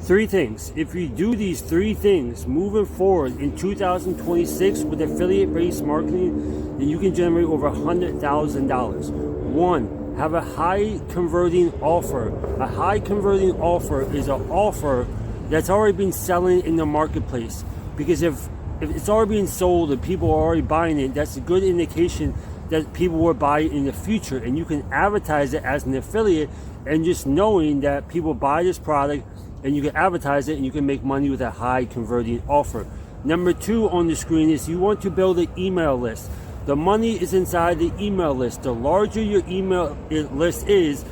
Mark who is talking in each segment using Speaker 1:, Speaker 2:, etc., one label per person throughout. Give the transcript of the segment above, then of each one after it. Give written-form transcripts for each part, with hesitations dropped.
Speaker 1: Three things. If you do these three things moving forward in 2026 with affiliate-based marketing, then you can generate over $100,000. One, have a high converting offer. A high converting offer is an offer that's already been selling in the marketplace. Because if it's already being sold and people are already buying it, that's a good indication that people will buy it in the future. And you can advertise it as an affiliate, and just knowing that people buy this product, and you can advertise it and you can make money with a high converting offer. Number two on the screen is you want to build an email list. The money is inside the email list. The larger your email list is,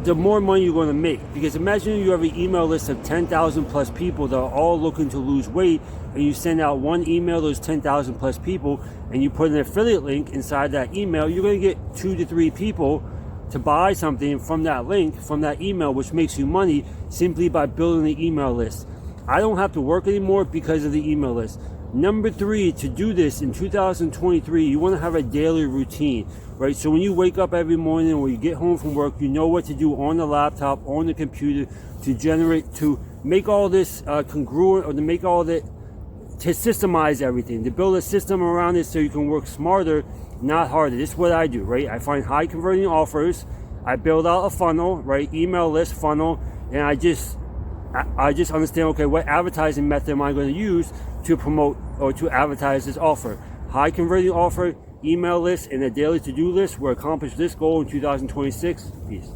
Speaker 1: the more money you're going to make. Because imagine you have an email list of 10,000 plus people that are all looking to lose weight, and you send out one email to those 10,000 plus people, and you put an affiliate link inside that email, you're going to get 2 to 3 people to buy something from that link, from that email, which makes you money simply by building the email list. I don't have to work anymore because of the email list. Number three, to do this in 2023, you want to have a daily routine, right? So when you wake up every morning or you get home from work, you know what to do on the laptop, on the computer, to make all this congruent, or to make all that, to systemize everything, to build a system around it so you can work smarter, not harder. This is what I do, right? I find high converting offers, I build out a funnel, right? Email list funnel, and I just understand, okay, what advertising method am I going to use to promote or to advertise this offer? High converting offer, email list, and a daily to-do list will accomplish this goal in 2026. Peace.